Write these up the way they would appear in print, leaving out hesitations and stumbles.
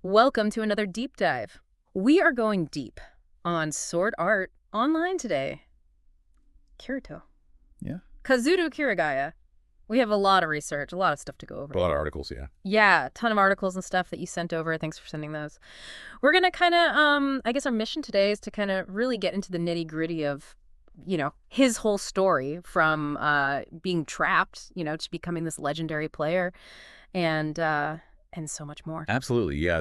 Welcome to another deep dive. We are going deep on Sword Art Online today. Kirito. Yeah. Kazuto Kirigaya. We have a lot of research, a lot of stuff to go over. A lot of articles, yeah. Yeah, a ton of articles and stuff that you sent over. Thanks for sending those. We're going to kind of, I guess our mission today is to kind of really get into the nitty gritty of, his whole story from being trapped, to becoming this legendary player and so much more. Absolutely, yeah.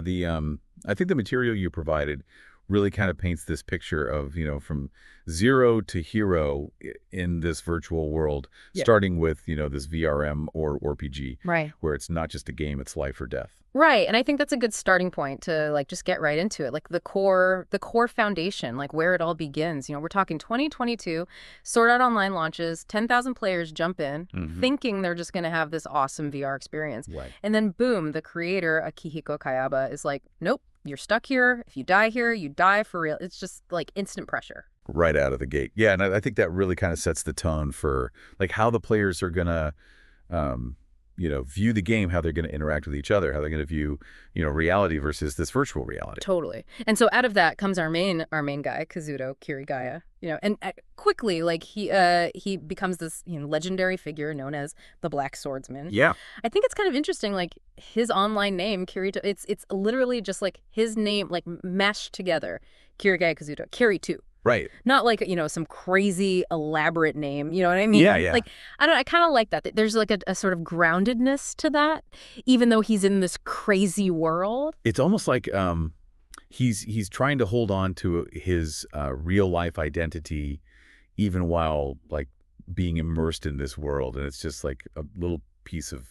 I think the material you provided really kind of paints this picture of, from zero to hero in this virtual world, starting with, this VRM or RPG, Right. where it's not just a game, it's life or death. Right, and I think that's a good starting point to just get right into it. Like the core foundation, like where it all begins. We're talking 2022, Sword Art Online launches, 10,000 players jump in, thinking they're just going to have this awesome VR experience. Right. And then boom, the creator, Akihiko Kayaba, is like, nope, you're stuck here. If you die here, you die for real. It's just like instant pressure. Right out of the gate. Yeah, and I think that really kind of sets the tone for like how the players are going to view the game, how they're going to interact with each other, how they're going to view, reality versus this virtual reality. Totally. And so out of that comes our main guy, Kazuto Kirigaya. And quickly, like he becomes this legendary figure known as the Black Swordsman. Yeah. I think it's kind of interesting, like his online name, Kirito. It's literally just like his name, like meshed together, Kirigaya Kazuto, Kirito. Right. Not like, some crazy elaborate name. You know what I mean? Yeah, yeah. Like, I kind of like that. There's like a sort of groundedness to that, even though he's in this crazy world. It's almost like he's trying to hold on to his real life identity, even while like being immersed in this world. And it's just like a little piece of,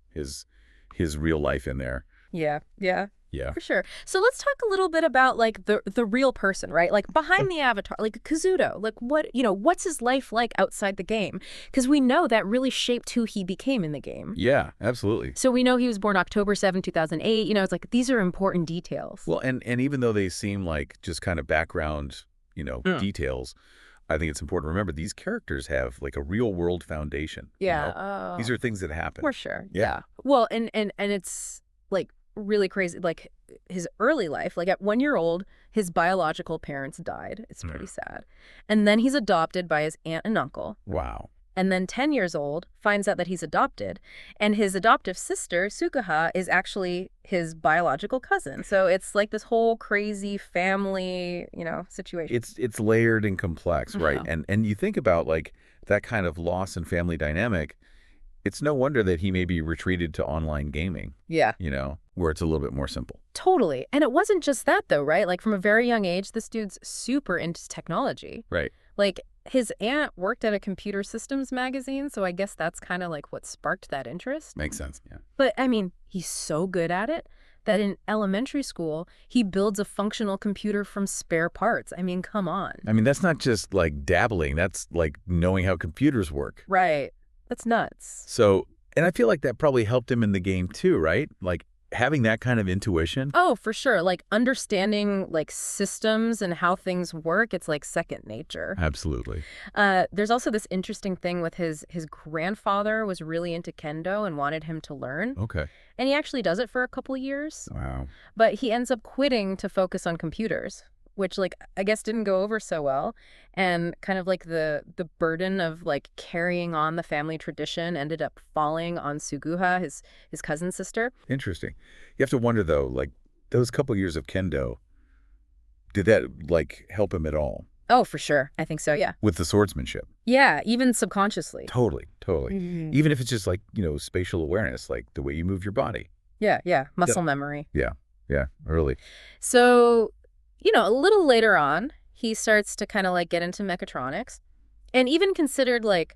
his real life in there. Yeah. Yeah. Yeah. For sure. So let's talk a little bit about like the real person, right? Like behind the avatar, like Kazuto, like what's his life like outside the game? Because we know that really shaped who he became in the game. Yeah, absolutely. So we know he was born October 7, 2008. It's like these are important details. Well, and even though they seem like just kind of background, details, I think it's important to remember these characters have like a real world foundation. Yeah. These are things that happen. For sure. Yeah. Well, and it's like really crazy, like his early life, like at 1 year old, his biological parents died. It's pretty sad. And then he's adopted by his aunt and uncle. Wow. And then 10 years old, finds out that he's adopted. And his adoptive sister, Sukuha, is actually his biological cousin. So it's like this whole crazy family, situation. It's layered and complex, right? And you think about like that kind of loss and family dynamic, it's no wonder that he maybe retreated to online gaming. Yeah. Where it's a little bit more simple. Totally. And it wasn't just that, though, right? Like from a very young age, this dude's super into technology. Right. Like his aunt worked at a computer systems magazine, so I guess that's kind of like what sparked that interest. Makes sense, yeah. But I mean, he's so good at it that in elementary school, he builds a functional computer from spare parts. I mean, come on. I mean, that's not just like dabbling. That's like knowing how computers work. Right. That's nuts. So, and I feel like that probably helped him in the game too, right? Like having that kind of intuition. Oh, for sure. Like understanding like systems and how things work, it's like second nature. Absolutely. There's also this interesting thing with his grandfather was really into kendo and wanted him to learn. Okay. And he actually does it for a couple years. Wow. But he ends up quitting to focus on computers, which like I guess didn't go over so well. And kind of like the burden of like carrying on the family tradition ended up falling on Suguha, his cousin sister. Interesting. You have to wonder though, like those couple years of kendo, did that like help him at all? Oh, for sure. I think so, yeah. With the swordsmanship? Yeah, even subconsciously. Totally. Even if it's just like, spatial awareness, like the way you move your body. Yeah. Muscle memory. Yeah, early. So, a little later on, he starts to kind of like get into mechatronics and even considered like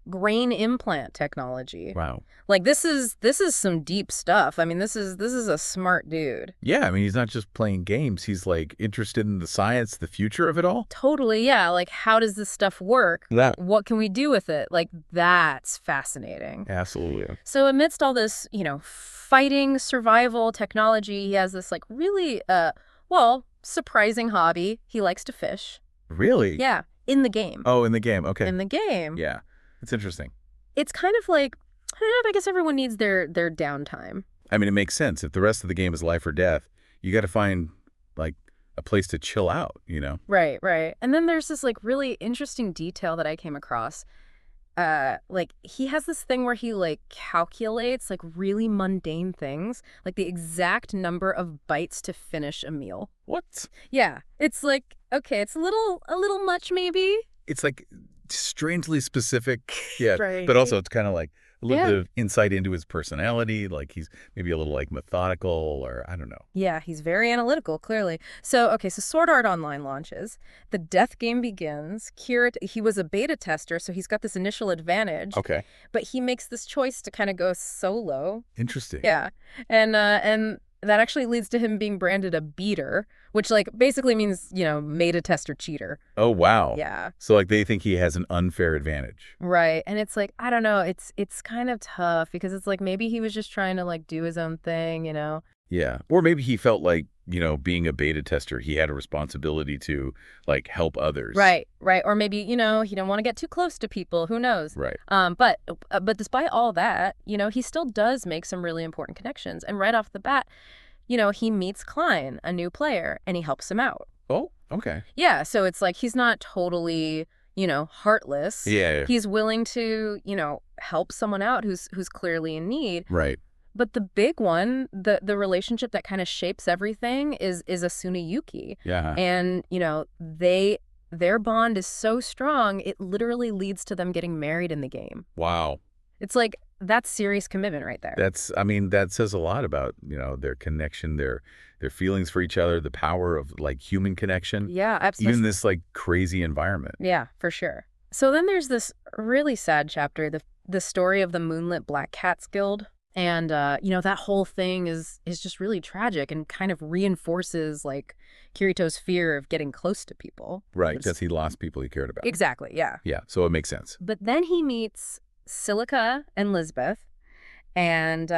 brain implant technology. Wow. Like this is some deep stuff. I mean, this is a smart dude. Yeah, I mean, he's not just playing games. He's like interested in the science, the future of it all. Totally, yeah. Like how does this stuff work? What can we do with it? Like that's fascinating. Absolutely. So amidst all this, fighting, survival, technology, he has this like really surprising hobby. He likes to fish. Really? Yeah, in the game. Oh, in the game. Okay. In the game. Yeah, it's interesting. It's kind of like, I guess everyone needs their downtime. I mean, it makes sense. If the rest of the game is life or death, you got to find, like, a place to chill out, you know? Right, right. And then there's this like really interesting detail that I came across. Like he has this thing where he like calculates like really mundane things, like the exact number of bites to finish a meal. What? Yeah, it's like okay, it's a little much maybe. It's, like, strangely specific. Yeah, Right. but also it's kind of like a little Yeah. bit of insight into his personality. Like, he's maybe a little, like, methodical, or I don't know. Yeah, he's very analytical, clearly. So, okay, so Sword Art Online launches. The death game begins. Kirito, he was a beta tester, so he's got this initial advantage. Okay. But he makes this choice to kind of go solo. Interesting. Yeah. And that actually leads to him being branded a beater, which like basically means, beta tester cheater. Oh, wow. Yeah. So, like, they think he has an unfair advantage. Right. And it's like, I don't know, it's kind of tough because it's like maybe he was just trying to like do his own thing. Yeah. Or maybe he felt like, being a beta tester, he had a responsibility to, like, help others. Right, right. Or maybe, he don't want to get too close to people. Who knows? Right. But despite all that, he still does make some really important connections. And right off the bat, he meets Klein, a new player, and he helps him out. Oh, okay. Yeah, so it's like he's not totally, heartless. Yeah. He's willing to, help someone out who's clearly in need. Right. But the big one, the relationship that kind of shapes everything is Asuna Yuki. Yeah. And, their bond is so strong, it literally leads to them getting married in the game. Wow. It's like, that's serious commitment right there. That says a lot about, their connection, their feelings for each other, the power of, like, human connection. Yeah, absolutely. Even this, like, crazy environment. Yeah, for sure. So then there's this really sad chapter, the story of the Moonlit Black Cats Guild. And, that whole thing is just really tragic and kind of reinforces, like, Kirito's fear of getting close to people. Right, because he lost people he cared about. Exactly, yeah. Yeah, so it makes sense. But then he meets Silica and Lisbeth and,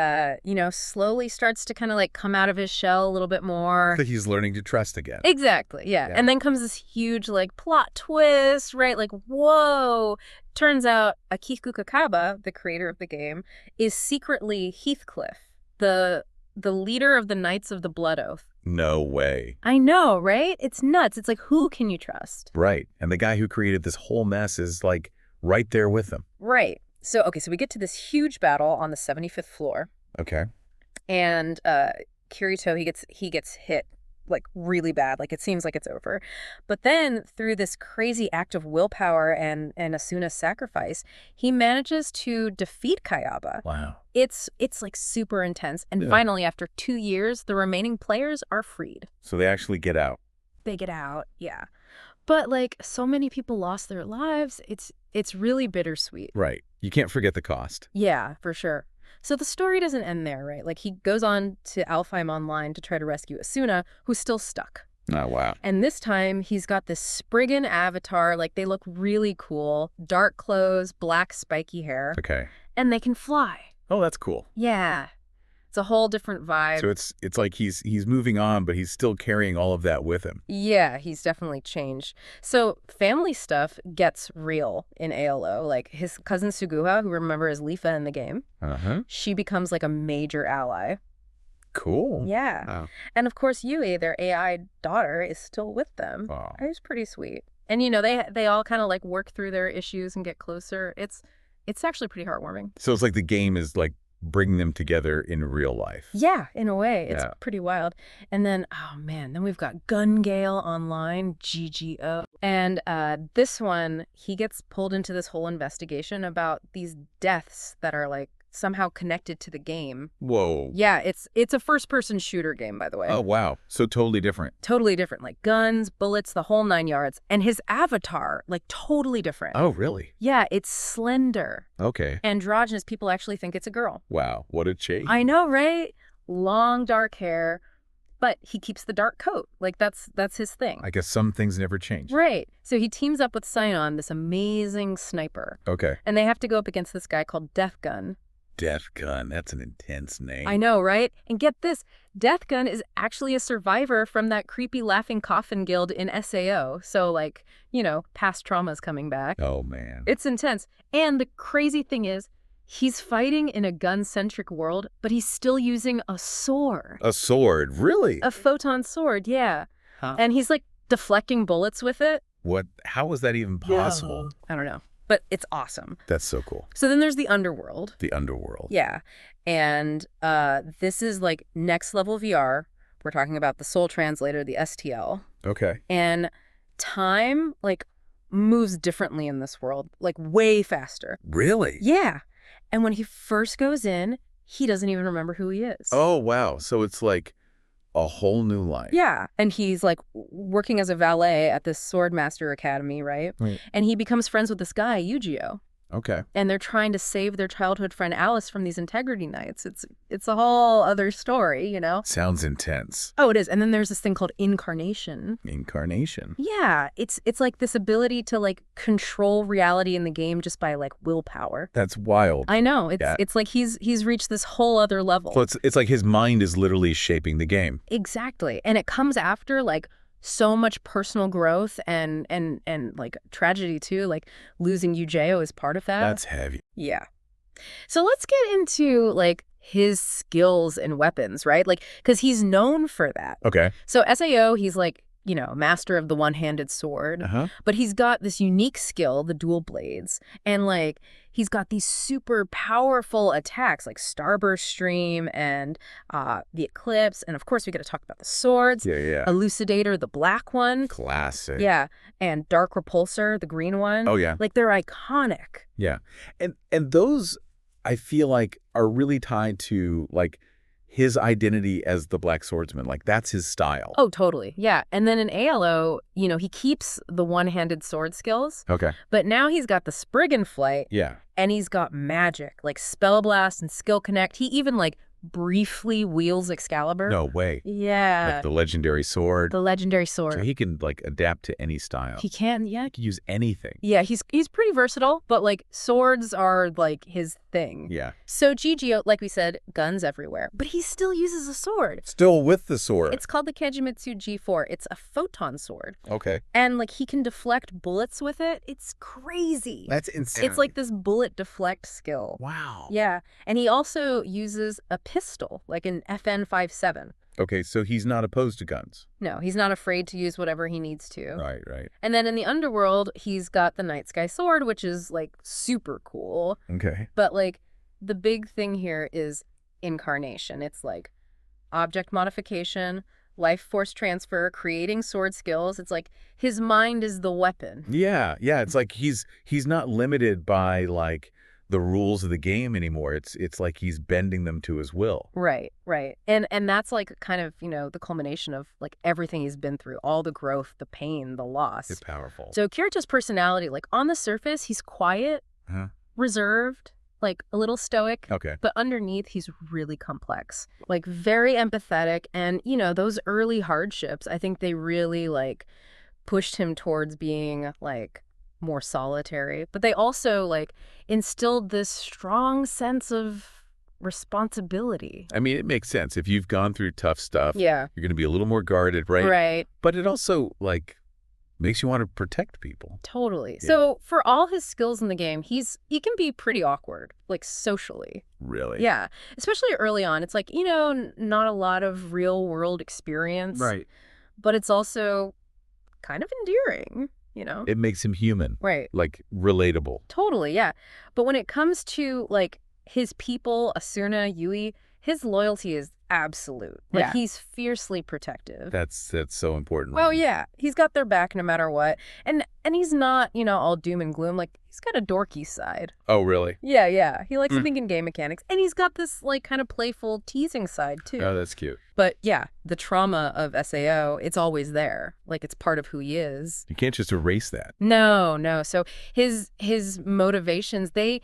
slowly starts to kind of, like, come out of his shell a little bit more. That he's learning to trust again. Exactly, yeah. And then comes this huge, like, plot twist, right? Like, whoa. Turns out Akiku Kakaba, the creator of the game, is secretly Heathcliff, the leader of the Knights of the Blood Oath. No way. I know, right? It's nuts. It's like, who can you trust? Right. And the guy who created this whole mess is, like, right there with him. Right. So we get to this huge battle on the 75th floor. Okay. And Kirito, he gets hit like really bad, like it seems like it's over. But then through this crazy act of willpower and Asuna's sacrifice, he manages to defeat Kayaba. Wow. It's like super intense. And finally, after 2 years, the remaining players are freed. So they actually get out. They get out, yeah. But like so many people lost their lives, it's really bittersweet. Right. You can't forget the cost. Yeah, for sure. So the story doesn't end there, right? Like he goes on to ALfheim Online to try to rescue Asuna, who's still stuck. Oh, wow. And this time he's got this Spriggan avatar. Like they look really cool. Dark clothes, black spiky hair. Okay. And they can fly. Oh, that's cool. Yeah. It's a whole different vibe. So it's like he's moving on, but he's still carrying all of that with him. Yeah, he's definitely changed. So family stuff gets real in ALO. Like his cousin Suguha, who remember is Lifa in the game, she becomes like a major ally. Cool. Yeah. Wow. And of course Yui, their AI daughter, is still with them. Wow. It was pretty sweet. And they all kind of like work through their issues and get closer. It's actually pretty heartwarming. So it's like the game is like bringing them together in real life. Yeah, in a way. It's pretty wild. And then, oh man, then we've got Gale Online, GGO. And this one, he gets pulled into this whole investigation about these deaths that are like somehow connected to the game. Whoa. Yeah, it's a first-person shooter game, by the way. Oh, wow. So totally different. Totally different. Like guns, bullets, the whole 9 yards. And his avatar, like totally different. Oh, really? Yeah, it's slender. Okay. Androgynous. People actually think it's a girl. Wow. What a change. I know, right? Long, dark hair. But he keeps the dark coat. Like, that's his thing. I guess some things never change. Right. So he teams up with Scion, this amazing sniper. Okay. And they have to go up against this guy called Death Gun. Death Gun. That's an intense name. I know, right? And get this, Death Gun is actually a survivor from that creepy Laughing Coffin Guild in SAO. So, like, past trauma's coming back. Oh, man. It's intense. And the crazy thing is, he's fighting in a gun-centric world, but he's still using a sword. A sword, really? A photon sword, yeah. Huh? And he's like deflecting bullets with it. What? How is that even possible? I don't know, but it's awesome. That's so cool. So then there's the Underworld. The Underworld. Yeah. And this is like next level VR. We're talking about the Soul Translator, the STL. Okay. And time, like, moves differently in this world, like way faster. Really? Yeah. And when he first goes in, he doesn't even remember who he is. Oh, wow. So it's like a whole new life. Yeah. And he's like working as a valet at this Swordmaster Academy, right? Right. And he becomes friends with this guy, Yujiro. Okay. And they're trying to save their childhood friend Alice from these integrity knights. It's a whole other story, you know? Sounds intense. Oh, it is. And then there's this thing called incarnation. Incarnation. Yeah, it's like this ability to like control reality in the game just by like willpower. That's wild. I know. Yeah. It's like he's reached this whole other level. So it's like his mind is literally shaping the game. Exactly. And it comes after like so much personal growth and like tragedy too, like losing Yujiro is part of that. That's heavy. Yeah. So let's get into like his skills and weapons, right? Like, because he's known for that. Okay. So SAO, he's like, you know, master of the one-handed sword, but he's got this unique skill, the dual blades, and like he's got these super powerful attacks like Starburst Stream and the Eclipse, and of course we got to talk about the swords. Yeah. Elucidator, the black one. Classic. Yeah, and Dark Repulsor, the green one. Oh, yeah. Like they're iconic. Yeah. And those, I feel like, are really tied to like his identity as the Black Swordsman. Like that's his style. Oh, totally. Yeah. And then in ALO, you know, he keeps the one-handed sword skills. Okay. But now he's got the Spriggan Flight. Yeah. And he's got magic, like Spell Blast and Skill Connect. He even like briefly wields Excalibur. No way. Yeah. Like the legendary sword. The legendary sword. So he can like adapt to any style. He can, yeah. He can use anything. Yeah, he's pretty versatile, but like swords are like his thing. Yeah. So Gigio, like we said, guns everywhere, but he still uses a sword. Still with the sword. It's called the Kejimitsu G4. It's a photon sword. Okay. And like he can deflect bullets with it. It's crazy. That's insane. It's like this bullet deflect skill. Wow. Yeah. And he also uses a pistol, like an FN-57. Okay, so he's not opposed to guns. No, he's not afraid to use whatever he needs to. Right. And then in the Underworld, he's got the Night Sky Sword, which is like super cool. Okay. But like the big thing here is incarnation. It's like object modification, life force transfer, creating sword skills. It's like his mind is the weapon. Yeah. It's like he's not limited by like the rules of the game anymore. It's like he's bending them to his will. Right. And that's like kind of, you know, the culmination of like everything he's been through, all the growth, the pain, the loss. It's powerful. So Kirito's personality, like on the surface, he's quiet, reserved, like a little stoic. Okay. But underneath, he's really complex, like very empathetic. And, you know, those early hardships, I think they really like pushed him towards being like more solitary. But they also like instilled this strong sense of responsibility. I mean, it makes sense. If you've gone through tough stuff, Yeah. you're going to be a little more guarded, right? Right. But it also like makes you want to protect people. Totally. Yeah. So for all his skills in the game, he can be pretty awkward, like socially. Really? Yeah. Especially early on. It's like, you know, not a lot of real world experience. Right. But it's also kind of endearing, you know? It makes him human. Right. Like relatable. Totally, yeah. But when it comes to like his people, Asuna, Yui, his loyalty is absolute. Like he's fiercely protective. That's so important. Well, yeah. He's got their back no matter what. And he's not, you know, all doom and gloom. Like he's got a dorky side. Oh, really? Yeah. He likes to think in game mechanics. And he's got this like kind of playful teasing side too. Oh, that's cute. But yeah, the trauma of SAO, it's always there. Like it's part of who he is. You can't just erase that. No. So his motivations, they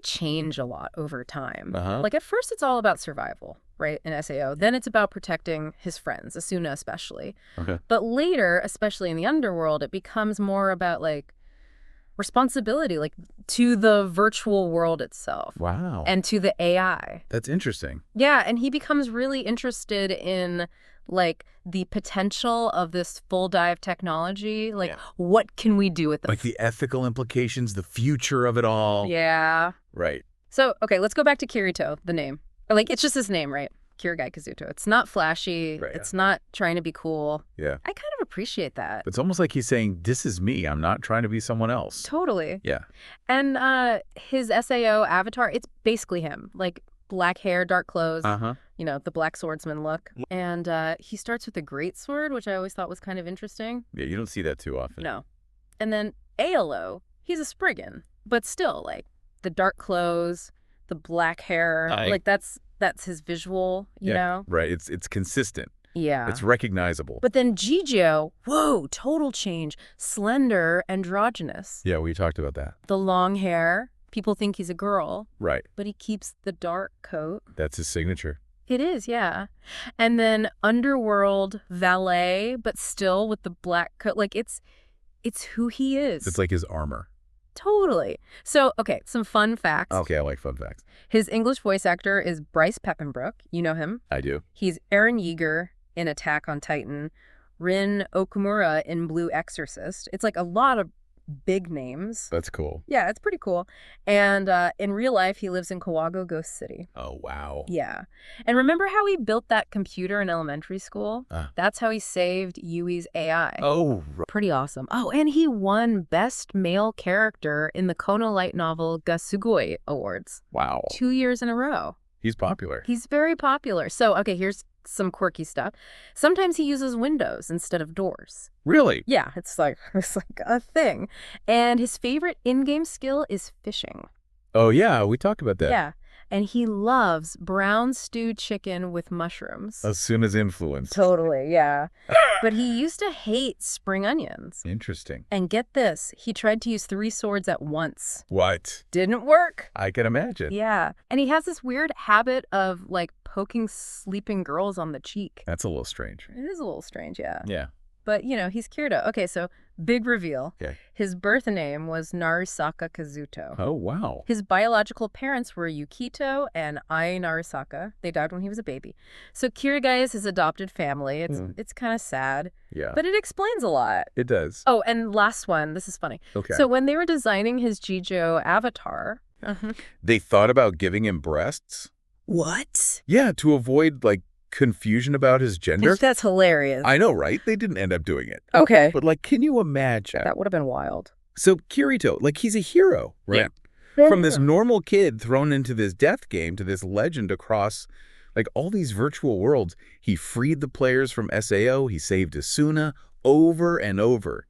change a lot over time. Like at first it's all about survival, right, in SAO. Then it's about protecting his friends, Asuna especially. Okay. But later, especially in the Underworld, it becomes more about like responsibility, like to the virtual world itself. Wow. And to the AI. That's interesting. Yeah, and he becomes really interested in like the potential of this full dive technology. Like, what can we do with this? Like the ethical implications, the future of it all. Yeah. Right. So, okay, let's go back to Kirito, the name. Or, like, it's just his name, right? Kirigaya Kazuto. It's not flashy. Right, It's not trying to be cool. Yeah. I kind of appreciate that. It's almost like he's saying, this is me. I'm not trying to be someone else. Totally. Yeah. And his SAO avatar, it's basically him. Like, black hair, dark clothes, you know, the Black Swordsman look. And he starts with a great sword, which I always thought was kind of interesting. Yeah, you don't see that too often. No. And then ALO, he's a Spriggan. But still, like, the dark clothes, the black hair, like, that's his visual, you know? Right. It's consistent. Yeah. It's recognizable. But then Jijio, whoa, total change. Slender, androgynous. Yeah, we talked about that. The long hair. People think he's a girl. Right. But he keeps the dark coat. That's his signature. It is, yeah. And then Underworld valet, but still with the black coat. Like, it's who he is. It's like his armor. Totally. So, okay, some fun facts. Okay, I like fun facts. His English voice actor is Bryce Peppenbrook. You know him. I do. He's Eren Yeager in Attack on Titan, Rin Okumura in Blue Exorcist. It's like a lot of big names. That's cool. Yeah, it's pretty cool. And in real life, he lives in Kawago Ghost City. Oh, wow. Yeah. And remember how he built that computer in elementary school? That's how he saved Yui's AI. Oh, Pretty awesome. Oh, and he won Best Male Character in the Kono light novel Gasugoi Awards. wow. 2 years in a row. He's popular. He's very popular. So, okay, here's some quirky stuff. Sometimes he uses windows instead of doors. Really? Yeah, it's like a thing. And his favorite in-game skill is fishing. Oh, yeah, we talked about that. Yeah. And he loves brown stewed chicken with mushrooms. As soon as influence. Totally, yeah. But he used to hate spring onions. Interesting. And get this, he tried to use 3 swords at once. What? Didn't work. I can imagine. Yeah. And he has this weird habit of, like, poking sleeping girls on the cheek. That's a little strange. It is a little strange, yeah. Yeah. But, you know, he's Kirito. Okay, so big reveal. Okay. His birth name was Narisaka Kazuto. Oh, wow. His biological parents were Yukito and Ai Narisaka. They died when he was a baby. So Kirigaya is his adopted family. It's kind of sad. Yeah. But it explains a lot. It does. Oh, and last one. This is funny. Okay. So when they were designing his Jijou avatar... They thought about giving him breasts? What? Yeah, to avoid, like, confusion about his gender. That's hilarious. I know, right? They didn't end up doing it. Okay. But, like, can you imagine? That would have been wild. So Kirito, like, he's a hero, right? Yeah. From this normal kid thrown into this death game to this legend across, like, all these virtual worlds. He freed the players from SAO. He saved Asuna over and over.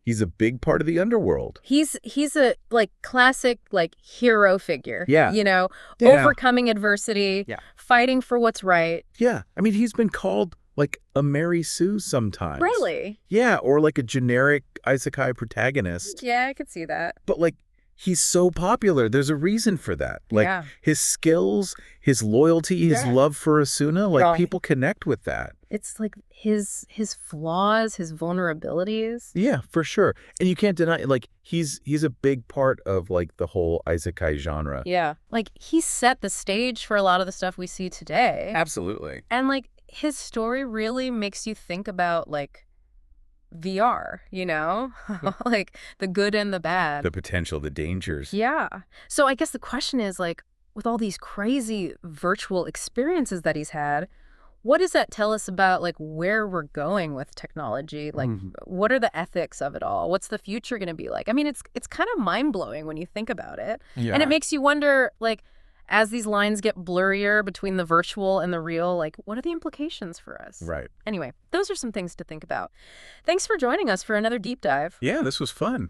He's a big part of the Underworld. He's a, like, classic, like, hero figure. Yeah. You know, Yeah. overcoming adversity, fighting for what's right. Yeah. I mean, he's been called, like, a Mary Sue sometimes. Really? Yeah, or like a generic isekai protagonist. Yeah, I could see that. But, like, he's so popular. There's a reason for that. Like, Yeah. his skills, his loyalty, his love for Asuna, like, people connect with that. It's like his flaws, his vulnerabilities. Yeah, for sure. And you can't deny, like, he's a big part of, like, the whole isekai genre. Yeah. Like, he set the stage for a lot of the stuff we see today. Absolutely. And, like, his story really makes you think about, like, VR, you know? Like, the good and the bad. The potential, the dangers. Yeah. So I guess the question is, like, with all these crazy virtual experiences that he's had, what does that tell us about, like, where we're going with technology? Like, what are the ethics of it all? What's the future going to be like? I mean, it's kind of mind-blowing when you think about it. Yeah. And it makes you wonder, like, as these lines get blurrier between the virtual and the real, like, what are the implications for us? Right. Anyway, those are some things to think about. Thanks for joining us for another deep dive. Yeah, this was fun.